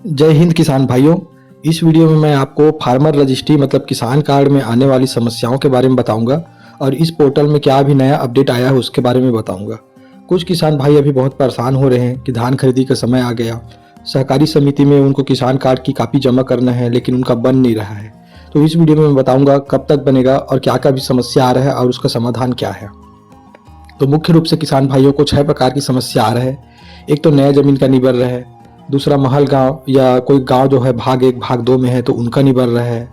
जय हिंद किसान भाइयों। इस वीडियो में मैं आपको फार्मर रजिस्ट्री मतलब किसान कार्ड में आने वाली समस्याओं के बारे में बताऊंगा और इस पोर्टल में क्या अभी नया अपडेट आया है उसके बारे में बताऊंगा। कुछ किसान भाई अभी बहुत परेशान हो रहे हैं कि धान खरीदी का समय आ गया, सहकारी समिति में उनको किसान कार्ड की कापी जमा करना है लेकिन उनका बन नहीं रहा है। तो इस वीडियो में मैं बताऊँगा कब तक बनेगा और क्या क्या भी समस्या आ रहा है और उसका समाधान क्या है। तो मुख्य रूप से किसान भाइयों को 6 प्रकार की समस्या आ रहा है। एक तो नया ज़मीन का निबर रहा है, दूसरा महल गांव या कोई गांव जो है भाग 1 भाग 2 में है तो उनका निबर रहा है।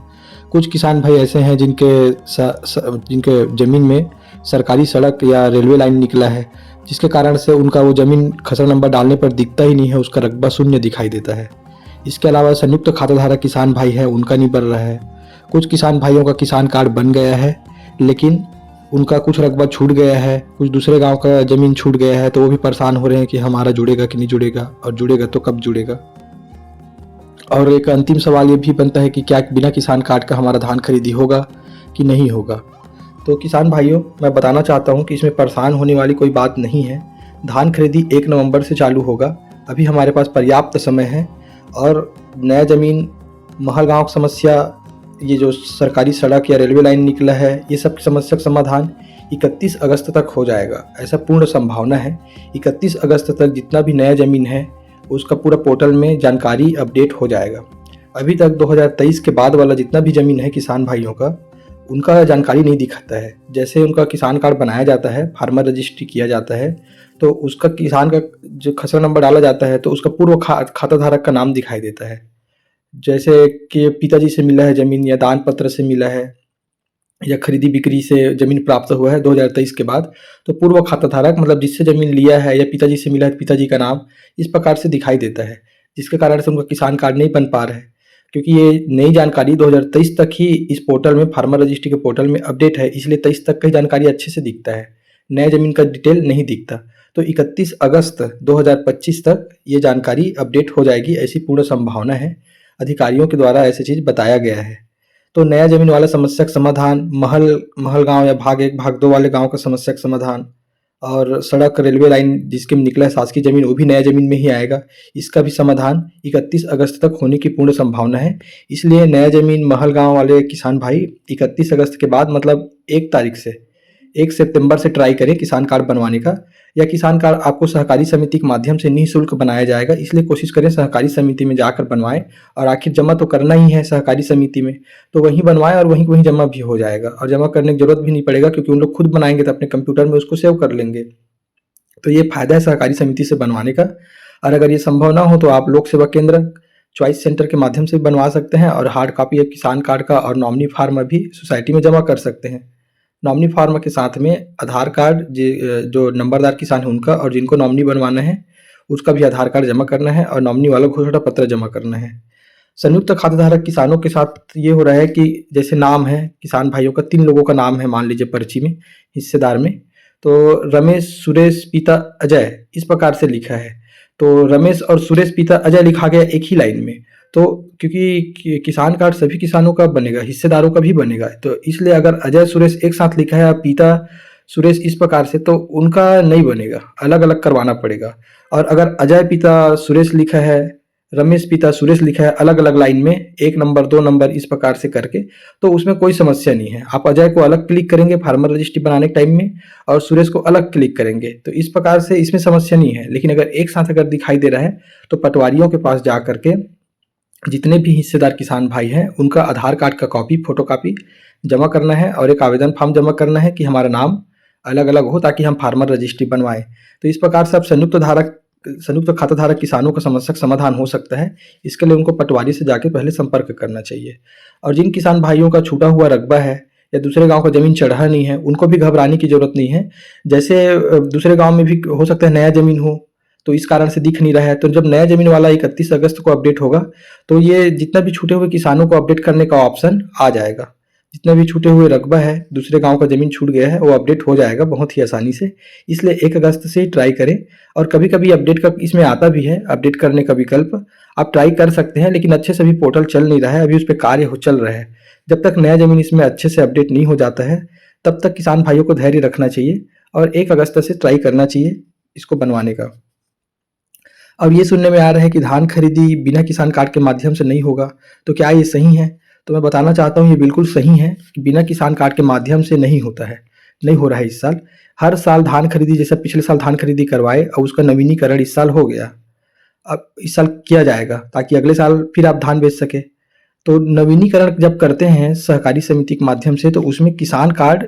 कुछ किसान भाई ऐसे हैं जिनके ज़मीन में सरकारी सड़क या रेलवे लाइन निकला है, जिसके कारण से उनका वो ज़मीन खसरा नंबर डालने पर दिखता ही नहीं है, उसका रकबा शून्य दिखाई देता है। इसके अलावा संयुक्त खाताधारक किसान भाई है, उनका निबर रहा है। कुछ किसान भाइयों का किसान कार्ड बन गया है लेकिन उनका कुछ रकबा छूट गया है, कुछ दूसरे गांव का ज़मीन छूट गया है, तो वो भी परेशान हो रहे हैं कि हमारा जुड़ेगा कि नहीं जुड़ेगा और जुड़ेगा तो कब जुड़ेगा। और एक अंतिम सवाल ये भी बनता है कि क्या बिना किसान कार्ड का हमारा धान खरीदी होगा कि नहीं होगा। तो किसान भाइयों, मैं बताना चाहता हूँ कि इसमें परेशान होने वाली कोई बात नहीं है। धान खरीदी 1 नवंबर से चालू होगा। अभी हमारे पास पर्याप्त समय है और नया ज़मीन, महल गाँव की समस्या, ये जो सरकारी सड़क या रेलवे लाइन निकला है, ये सब समस्या का समाधान 31 अगस्त तक हो जाएगा, ऐसा पूर्ण संभावना है। 31 अगस्त तक जितना भी नया ज़मीन है उसका पूरा पोर्टल में जानकारी अपडेट हो जाएगा। अभी तक 2023 के बाद वाला जितना भी ज़मीन है किसान भाइयों का, उनका जानकारी नहीं दिखाता है। जैसे उनका किसान कार्ड बनाया जाता है, फार्मर रजिस्ट्री किया जाता है, तो उसका किसान का जो खसरा नंबर डाला जाता है तो उसका पूर्व खाताधारक का नाम दिखाई देता है। जैसे कि पिताजी से मिला है ज़मीन या दान पत्र से मिला है या खरीदी बिक्री से ज़मीन प्राप्त हुआ है 2023 के बाद, तो पूर्व खाताधारक मतलब जिससे ज़मीन लिया है या पिताजी से मिला है पिताजी का नाम इस प्रकार से दिखाई देता है, जिसके कारण से उनका किसान कार्ड नहीं बन पा रहा है। क्योंकि ये नई जानकारी 2023 तक ही इस पोर्टल में, फार्मर रजिस्ट्री के पोर्टल में अपडेट है, इसलिए 23 तक की जानकारी अच्छे से दिखता है, नया ज़मीन का डिटेल नहीं दिखता। तो 31 अगस्त 2025 तक ये जानकारी अपडेट हो जाएगी, ऐसी पूर्ण संभावना है। अधिकारियों के द्वारा ऐसी चीज़ बताया गया है। तो नया ज़मीन वाला समस्या का समाधान, महल गाँव या भाग 1 भाग 2 वाले गाँव का समस्या का समाधान और सड़क रेलवे लाइन जिसके में निकला है शासकीय ज़मीन, वो भी नया ज़मीन में ही आएगा। इसका भी समाधान 31 अगस्त तक होने की पूर्ण संभावना है। इसलिए नया ज़मीन, महल गाँव वाले किसान भाई 31 अगस्त के बाद मतलब 1 तारीख से 1 सितंबर से ट्राई करें किसान कार्ड बनवाने का। या किसान कार्ड आपको सहकारी समिति के माध्यम से निःशुल्क बनाया जाएगा, इसलिए कोशिश करें सहकारी समिति में जाकर बनवाएं। और आखिर जमा तो करना ही है सहकारी समिति में, तो वहीं बनवाएं और वहीं वहीं जमा भी हो जाएगा और जमा करने की जरूरत भी नहीं पड़ेगा, क्योंकि उन लोग खुद बनाएंगे तो अपने कंप्यूटर में उसको सेव कर लेंगे। तो ये फायदा है सहकारी समिति से बनवाने का। और अगर ये संभव ना हो तो आप लोक सेवा केंद्र, चॉइस सेंटर के माध्यम से बनवा सकते हैं और हार्ड कॉपी है किसान कार्ड का और नॉमिनी फार्म भी सोसाइटी में जमा कर सकते हैं। नॉमिनी फार्म के साथ में आधार कार्ड, जो नंबरदार किसान है उनका, और जिनको नॉमिनी बनवाना है उसका भी आधार कार्ड जमा करना है और नॉमिनी वाला घोषणा पत्र जमा करना है। संयुक्त खाताधारक किसानों के साथ ये हो रहा है कि जैसे नाम है किसान भाइयों का, 3 लोगों का नाम है मान लीजिए पर्ची में, हिस्सेदार में, तो रमेश, सुरेश, पिता अजय इस प्रकार से लिखा है। तो रमेश और सुरेश पिता अजय लिखा गया एक ही लाइन में। तो क्योंकि किसान कार्ड सभी किसानों का बनेगा, हिस्सेदारों का भी बनेगा, तो इसलिए अगर अजय सुरेश एक साथ लिखा है, पिता सुरेश इस प्रकार से, तो उनका नहीं बनेगा, अलग अलग करवाना पड़ेगा। और अगर अजय पिता सुरेश लिखा है, रमेश पिता सुरेश लिखा है अलग अलग लाइन में, 1 नंबर 2 नंबर इस प्रकार से करके, तो उसमें कोई समस्या नहीं है। आप अजय को अलग क्लिक करेंगे फार्मर रजिस्ट्री बनाने के टाइम में और सुरेश को अलग क्लिक करेंगे, तो इस प्रकार से इसमें समस्या नहीं है। लेकिन अगर एक साथ अगर दिखाई दे रहा है तो पटवारियों के पास जा करके जितने भी हिस्सेदार किसान भाई हैं उनका आधार कार्ड का कॉपी, फोटोकॉपी जमा करना है और एक आवेदन फॉर्म जमा करना है कि हमारा नाम अलग अलग हो, ताकि हम फार्मर रजिस्ट्री बनवाएं। तो इस प्रकार से अब संयुक्त खाताधारक किसानों का समस्या का समाधान हो सकता है। इसके लिए उनको पटवारी से जाके पहले संपर्क करना चाहिए। और जिन किसान भाइयों का छूटा हुआ रकबा है या दूसरे गांव का जमीन चढ़ा नहीं है, उनको भी घबराने की जरूरत नहीं है। जैसे दूसरे गांव में भी हो सकता है नया जमीन हो, तो इस कारण से दिख नहीं रहा है। तो जब नया जमीन वाला 31 अगस्त को अपडेट होगा तो ये जितना भी छूटे हुए किसानों को अपडेट करने का ऑप्शन आ जाएगा। जितना भी छूटे हुए रकबा है, दूसरे गांव का जमीन छूट गया है, वो अपडेट हो जाएगा बहुत ही आसानी से। इसलिए 1 अगस्त से ही ट्राई करें। और कभी कभी अपडेट का इसमें आता भी है, अपडेट करने का विकल्प, आप ट्राई कर सकते हैं, लेकिन अच्छे से अभी पोर्टल चल नहीं रहा है, अभी उस पर कार्य चल रहा है। जब तक नया जमीन इसमें अच्छे से अपडेट नहीं हो जाता है तब तक किसान भाइयों को धैर्य रखना चाहिए और 1 अगस्त से ट्राई करना चाहिए इसको बनवाने का। और ये सुनने में आ रहा है कि धान खरीदी बिना किसान कार्ड के माध्यम से नहीं होगा, तो क्या ये सही है? तो मैं बताना चाहता हूँ ये बिल्कुल सही है कि बिना किसान कार्ड के माध्यम से नहीं होता है, नहीं हो रहा है इस साल। हर साल धान खरीदी जैसे पिछले साल धान खरीदी करवाए और उसका नवीनीकरण इस साल हो गया। अब इस साल किया जाएगा ताकि अगले साल फिर आप धान बेच सकें। तो नवीनीकरण जब करते हैं सहकारी समिति के माध्यम से तो उसमें किसान कार्ड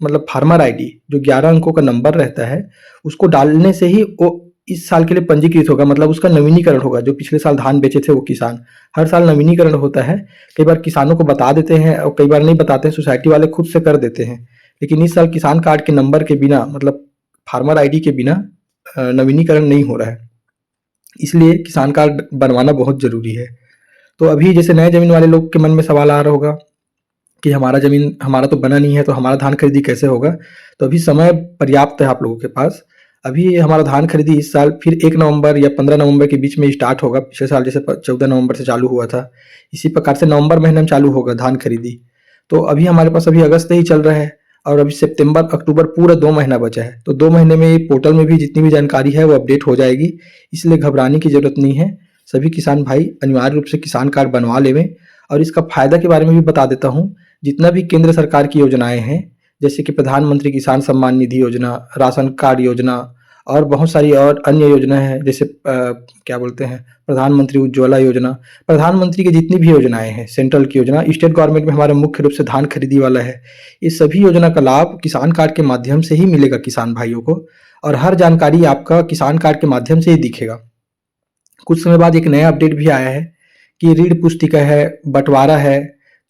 मतलब फार्मर आईडी जो 11 अंकों का नंबर रहता है उसको डालने से ही वो इस साल के लिए पंजीकृत होगा, मतलब उसका नवीनीकरण होगा। जो पिछले साल धान बेचे थे वो किसान, हर साल नवीनीकरण होता है। कई बार किसानों को बता देते हैं और कई बार नहीं बताते हैं, सोसाइटी वाले खुद से कर देते हैं। लेकिन इस साल किसान कार्ड के नंबर के बिना मतलब फार्मर आईडी के बिना नवीनीकरण नहीं हो रहा है, इसलिए किसान कार्ड बनवाना बहुत जरूरी है। तो अभी जैसे नए जमीन वाले लोग के मन में सवाल आ रहा होगा कि हमारा तो बना नहीं है तो हमारा धान खरीदी कैसे होगा? तो अभी समय पर्याप्त है आप लोगों के पास। अभी हमारा धान खरीदी इस साल फिर 1 नवंबर या 15 नवंबर के बीच में स्टार्ट होगा। पिछले साल जैसे 14 नवंबर से चालू हुआ था, इसी प्रकार से नवंबर महीने में चालू होगा धान खरीदी। तो अभी हमारे पास अभी अगस्त ही चल रहा है और अभी सितंबर, अक्टूबर पूरा 2 महीना बचा है। तो 2 महीने में ये पोर्टल में भी जितनी भी जानकारी है वो अपडेट हो जाएगी, इसलिए घबराने की ज़रूरत नहीं है। सभी किसान भाई अनिवार्य रूप से किसान कार्ड बनवा लेवें। और इसका फ़ायदा के बारे में भी बता देता हूँ। जितना भी केंद्र सरकार की योजनाएं हैं जैसे कि प्रधानमंत्री किसान सम्मान निधि योजना, राशन कार्ड योजना और बहुत सारी और अन्य योजनाएं हैं जैसे क्या बोलते हैं प्रधानमंत्री उज्ज्वला योजना। प्रधानमंत्री की जितनी भी योजनाएं हैं, सेंट्रल की योजना, स्टेट गवर्नमेंट में हमारा मुख्य रूप से धान खरीदी वाला है। ये सभी योजना का लाभ किसान कार्ड के माध्यम से ही मिलेगा किसान भाइयों को, और हर जानकारी आपका किसान कार्ड के माध्यम से ही दिखेगा। कुछ समय बाद एक नया अपडेट भी आया है कि ऋण पुस्तिका है, बंटवारा है,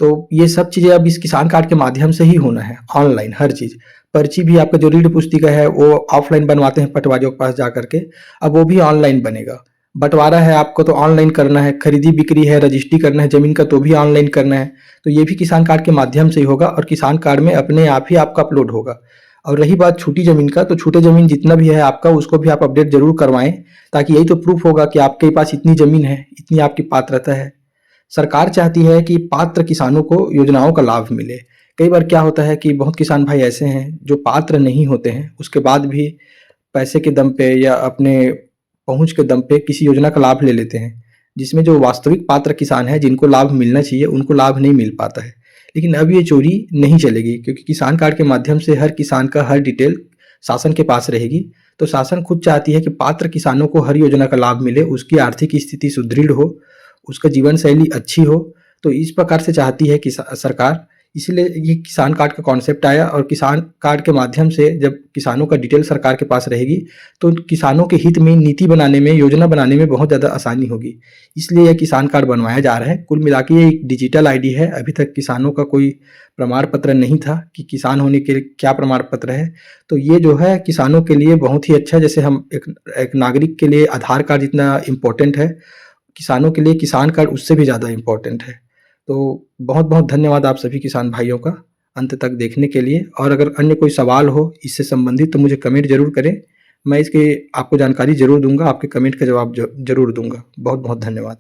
तो ये सब चीज़ें अब इस किसान कार्ड के माध्यम से ही होना है, ऑनलाइन हर चीज़। पर्ची भी आपका जो ऋण पुस्तिका है वो ऑफलाइन बनवाते हैं पटवारियों के पास जा करके, अब वो भी ऑनलाइन बनेगा। बंटवारा है आपको तो ऑनलाइन करना है, खरीदी बिक्री है, रजिस्ट्री करना है जमीन का तो भी ऑनलाइन करना है। तो ये भी किसान कार्ड के माध्यम से ही होगा और किसान कार्ड में अपने आप ही आपका अपलोड होगा। और रही बात छूटी ज़मीन का, तो छूटे ज़मीन जितना भी है आपका उसको भी आप अपडेट ज़रूर करवाएँ, ताकि यही तो प्रूफ होगा कि आपके पास इतनी ज़मीन है, इतनी आपकी पात्रता है। सरकार चाहती है कि पात्र किसानों को योजनाओं का लाभ मिले। कई बार क्या होता है कि बहुत किसान भाई ऐसे हैं जो पात्र नहीं होते हैं, उसके बाद भी पैसे के दम पे या अपने पहुँच के दम पे किसी योजना का लाभ ले लेते हैं, जिसमें जो वास्तविक पात्र किसान हैं जिनको लाभ मिलना चाहिए उनको लाभ नहीं मिल पाता है। लेकिन अब ये चोरी नहीं चलेगी क्योंकि किसान कार्ड के माध्यम से हर किसान का हर डिटेल शासन के पास रहेगी। तो शासन खुद चाहती है कि पात्र किसानों को हर योजना का लाभ मिले, उसकी आर्थिक स्थिति सुदृढ़ हो, उसका जीवन शैली अच्छी हो। तो इस प्रकार से चाहती है कि सरकार, इसीलिए ये किसान कार्ड का कॉन्सेप्ट आया। और किसान कार्ड के माध्यम से जब किसानों का डिटेल सरकार के पास रहेगी तो किसानों के हित में नीति बनाने में, योजना बनाने में बहुत ज़्यादा आसानी होगी। इसलिए यह किसान कार्ड बनवाया जा रहा है। कुल मिला के ये एक डिजिटल आईडी है। अभी तक किसानों का कोई प्रमाण पत्र नहीं था कि किसान होने के लिए क्या प्रमाण पत्र है। तो ये जो है किसानों के लिए बहुत ही अच्छा, जैसे हम एक नागरिक के लिए आधार कार्ड जितना इम्पोर्टेंट है, किसानों के लिए किसान कार्ड उससे भी ज़्यादा इम्पोर्टेंट है। तो बहुत-बहुत धन्यवाद आप सभी किसान भाइयों का अंत तक देखने के लिए। और अगर अन्य कोई सवाल हो इससे संबंधित तो मुझे कमेंट ज़रूर करें। मैं इसकी आपको जानकारी ज़रूर दूँगा, आपके कमेंट का जवाब ज़रूर दूँगा। बहुत-बहुत धन्यवाद।